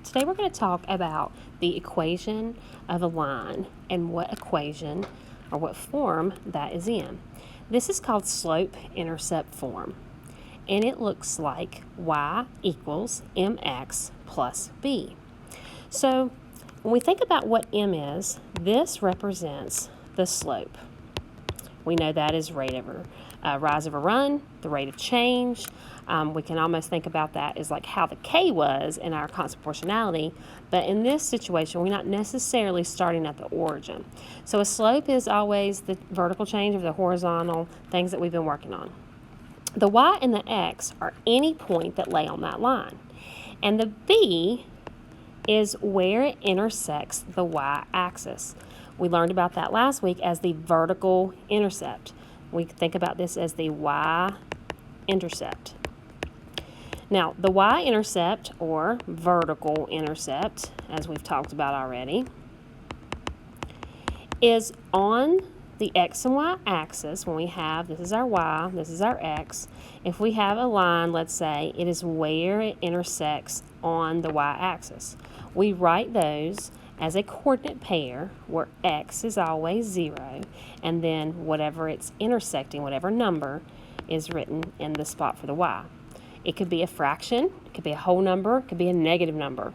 Today we're going to talk about the equation of a line and what equation or what form that is in. This is called slope-intercept form, and it looks like y equals mx plus b. So when we think about what m is, this represents the slope. We know that is rate of rise of a run, the rate of change. We can almost think about that as like how the k was in our constant proportionality, but in this situation, we're not necessarily starting at the origin. So a slope is always the vertical change of the horizontal things that we've been working on. The y and the x are any point that lay on that line, and the b is where it intersects the y-axis. We learned about that last week as the vertical intercept. We think about this as the y-intercept. Now, the y-intercept, or vertical intercept, as we've talked about already, is on the x and y axis. When we have, this is our y, this is our x. If we have a line, let's say, it is where it intersects on the y-axis. We write those as a coordinate pair where x is always 0, and then whatever it's intersecting, whatever number, is written in the spot for the y. It could be a fraction, it could be a whole number, it could be a negative number.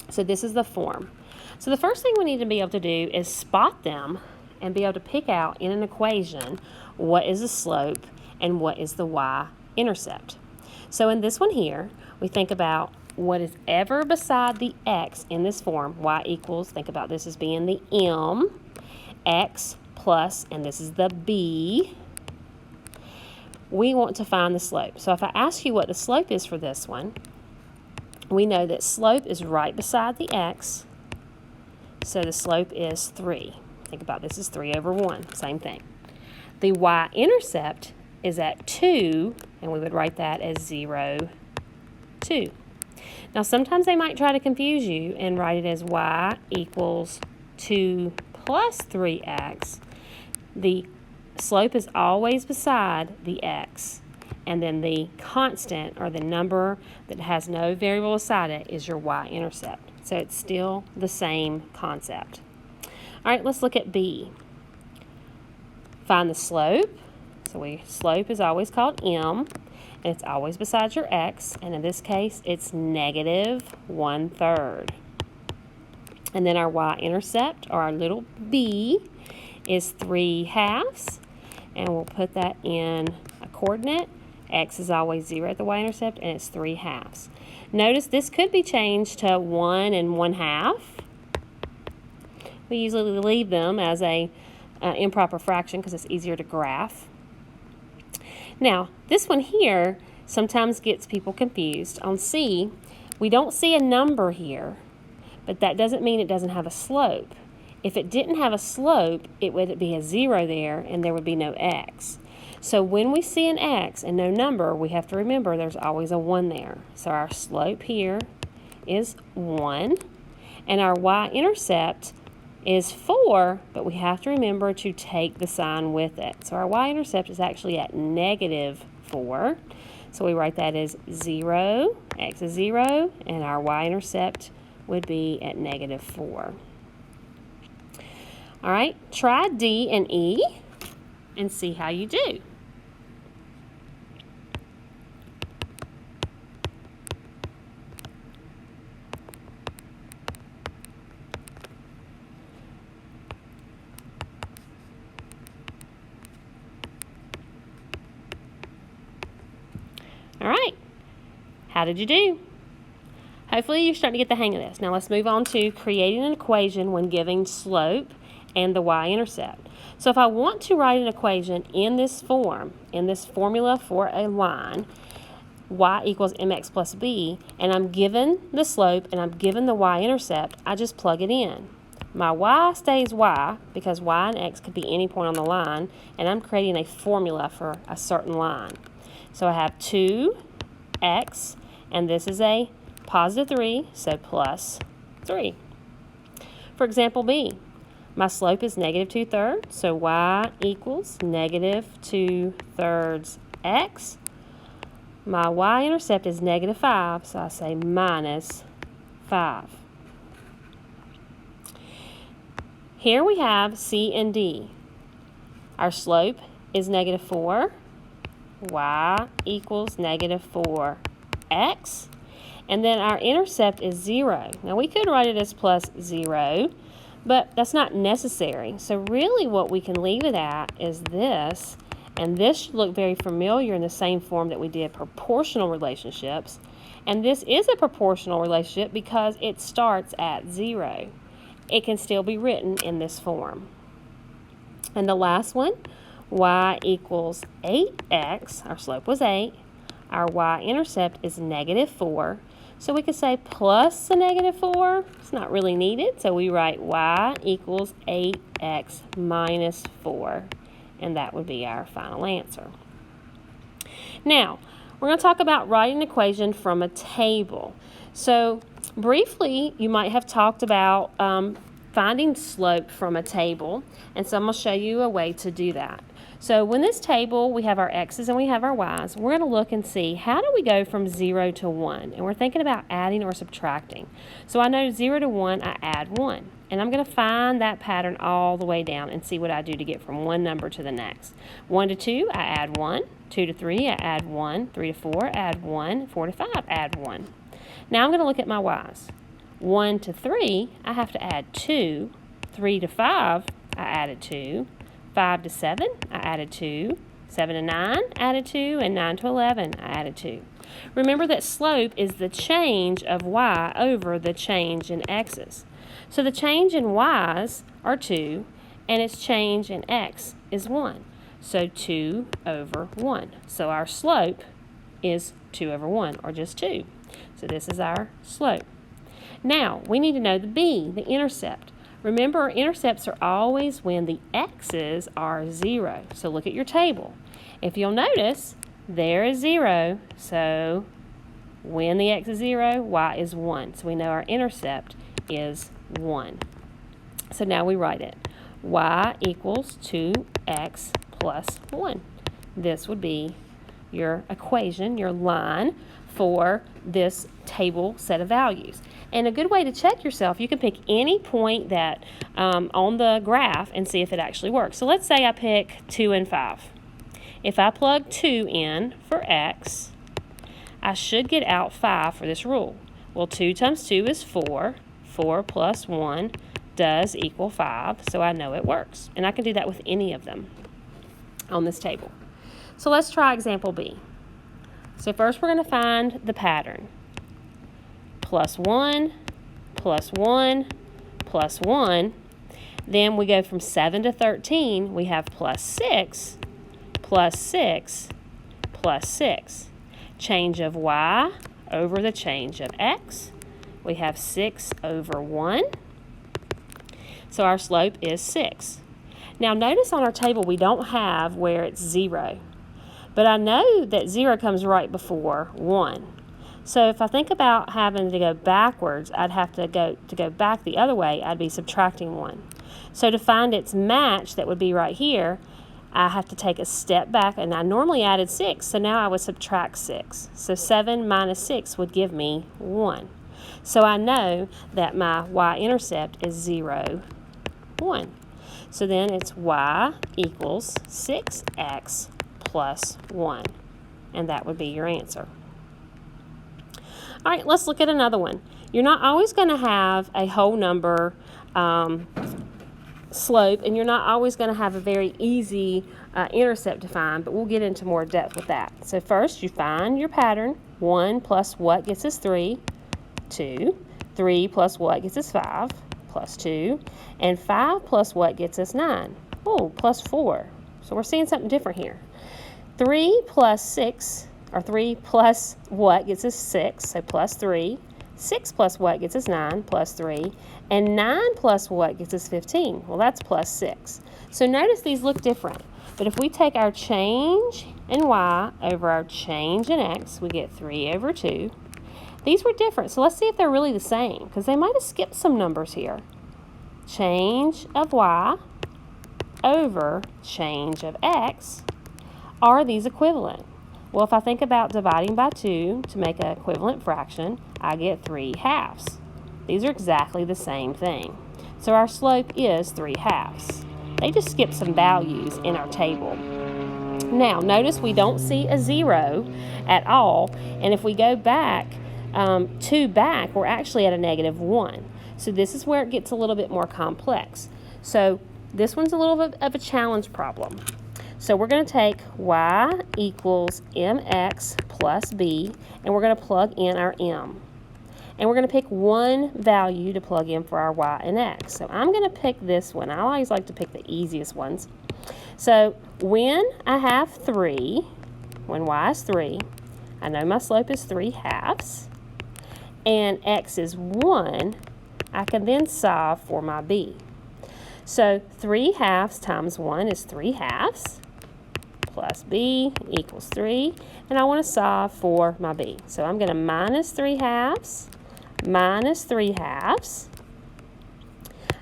So this is the form. So the first thing we need to be able to do is spot them and be able to pick out in an equation what is the slope and what is the y-intercept. So in this one here, we think about what is ever beside the x in this form. Y equals, think about this as being the m, x plus, and this is the b. We want to find the slope. So if I ask you what the slope is for this one, we know that slope is right beside the x, so the slope is 3. Think about this as 3 over 1, same thing. The y-intercept is at 2, and we would write that as 0, 2. Now sometimes they might try to confuse you and write it as y equals 2 plus 3x. The slope is always beside the x, and then the constant, or the number that has no variable beside it, is your y-intercept. So it's still the same concept. All right, let's look at b. Find the slope. So slope is always called m, and it's always beside your x, and in this case, it's negative 1/3. And then our y-intercept, or our little b, is 3/2, and we'll put that in a coordinate. X is always 0 at the y-intercept, and it's 3/2. Notice this could be changed to 1 1/2. We usually leave them as a improper fraction because it's easier to graph. Now, this one here sometimes gets people confused. On C, we don't see a number here, but that doesn't mean it doesn't have a slope. If it didn't have a slope, it would be a 0 there, and there would be no x. So when we see an x and no number, we have to remember there's always a 1 there. So our slope here is 1, and our y-intercept is 4, but we have to remember to take the sign with it. So our y-intercept is actually at negative 4. So we write that as 0, x is 0, and our y-intercept would be at negative 4. All right, try D and E and see how you do. All right, how did you do? Hopefully you're starting to get the hang of this. Now let's move on to creating an equation when giving slope and the y-intercept. So if I want to write an equation in this form, in this formula for a line, y equals mx plus b, and I'm given the slope and I'm given the y-intercept, I just plug it in. My y stays y because y and x could be any point on the line, and I'm creating a formula for a certain line. So I have 2x, and this is a positive 3, so plus 3. For example B, my slope is negative 2/3, so y equals negative 2/3 x. My y-intercept is negative 5, so I say minus 5. Here we have C and D. Our slope is negative 4. Y equals negative 4x. And then our intercept is 0. Now we could write it as plus 0, but that's not necessary. So really what we can leave it at is this, and this should look very familiar in the same form that we did proportional relationships. And this is a proportional relationship because it starts at 0. It can still be written in this form. And the last one, y equals 8x, our slope was 8, our y-intercept is negative 4, so we could say plus a negative 4, it's not really needed, so we write y equals 8x minus 4, and that would be our final answer. Now, we're going to talk about writing an equation from a table. So, briefly, you might have talked about finding slope from a table, and so I'm going to show you a way to do that. So in this table, we have our x's and we have our y's. We're going to look and see how do we go from 0 to 1, and we're thinking about adding or subtracting. So I know 0 to 1, I add 1, and I'm going to find that pattern all the way down and see what I do to get from one number to the next. 1 to 2, I add 1. 2 to 3, I add 1. 3 to 4, add 1. 4 to 5, add 1. Now I'm going to look at my y's. 1 to 3, I have to add 2. 3 to 5, I added 2. 5 to 7, I added 2. 7 to 9, added 2. And 9 to 11, I added 2. Remember that slope is the change of y over the change in x's. So the change in y's are 2, and its change in x is 1. So 2 over 1. So our slope is 2 over 1, or just 2. So this is our slope. Now, we need to know the b, the intercept. Remember, our intercepts are always when the x's are 0. So look at your table. If you'll notice, there is 0. So when the x is 0, y is 1. So we know our intercept is 1. So now we write it. Y equals 2x plus 1. This would be your equation, your line for this table set of values. And a good way to check yourself, you can pick any point that on the graph and see if it actually works. So let's say I pick 2 and 5. If I plug 2 in for x, I should get out 5 for this rule. Well, 2 times 2 is 4. 4 plus 1 does equal 5, so I know it works. And I can do that with any of them on this table. So let's try example B. So first we're going to find the pattern. Plus 1, plus 1, plus 1. Then we go from 7 to 13. We have plus 6, plus 6, plus 6. Change of y over the change of x. We have 6 over 1. So our slope is 6. Now notice on our table we don't have where it's 0. But I know that 0 comes right before 1. So if I think about having to go backwards, I'd have to go back the other way, I'd be subtracting 1. So to find its match, that would be right here, I have to take a step back, and I normally added 6, so now I would subtract 6. So 7 minus 6 would give me 1. So I know that my y-intercept is 0, 1. So then it's y equals 6x plus 1, and that would be your answer. All right, let's look at another one. You're not always going to have a whole number slope, and you're not always going to have a very easy intercept to find, but we'll get into more depth with that. So first, you find your pattern. 1 plus what gets us 3? 2. 3 plus what gets us 5? Plus 2. And 5 plus what gets us 9? Oh, plus 4. So we're seeing something different here. 3 plus 6, or 3 plus what gets us 6, so plus 3. 6 plus what gets us 9, plus 3. And 9 plus what gets us 15? Well, that's plus 6. So notice these look different. But if we take our change in y over our change in x, we get 3 over 2. These were different, so let's see if they're really the same, because they might have skipped some numbers here. Change of y over change of x. Are these equivalent? Well, if I think about dividing by 2 to make an equivalent fraction, I get 3 halves. These are exactly the same thing. So our slope is 3/2. They just skipped some values in our table. Now, notice we don't see a 0 at all, and if we go back 2 back, we're actually at a -1. So this is where it gets a little bit more complex. So this one's a little bit of a challenge problem. So we're going to take y equals mx plus b, and we're going to plug in our m. And we're going to pick one value to plug in for our y and x. So I'm going to pick this one. I always like to pick the easiest ones. So when I have 3, when y is 3, I know my slope is 3/2, and x is 1, I can then solve for my b. So 3/2 times 1 is 3/2, plus b equals 3, and I want to solve for my b. So I'm going to minus 3/2 minus 3/2.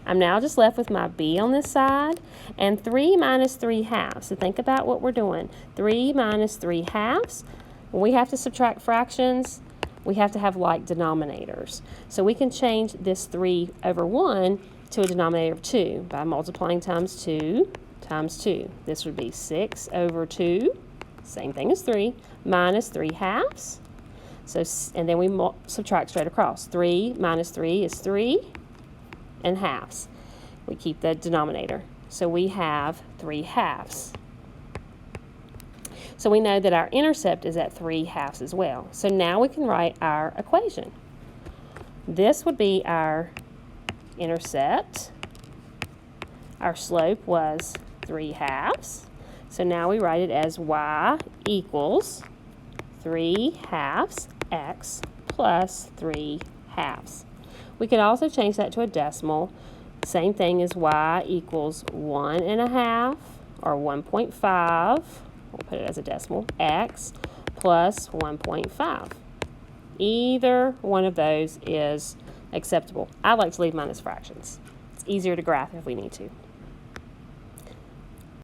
I'm now just left with my b on this side, and 3 minus 3/2. So think about what we're doing. 3 minus 3/2. When we have to subtract fractions, we have to have like denominators. So we can change this 3 over 1 to a denominator of 2 by multiplying times 2 times 2. This would be 6 over 2, same thing as 3, minus 3/2. So, and then we subtract straight across. 3 minus 3 is 3 and halves. We keep the denominator. So we have 3/2. So we know that our intercept is at 3/2 as well. So now we can write our equation. This would be our intercept. Our slope was 3/2. So now we write it as y equals 3/2 x plus 3/2. We could also change that to a decimal. Same thing as y equals 1.5 or 1.5. We'll put it as a decimal. X plus 1.5. Either one of those is acceptable. I like to leave mine as fractions. It's easier to graph if we need to.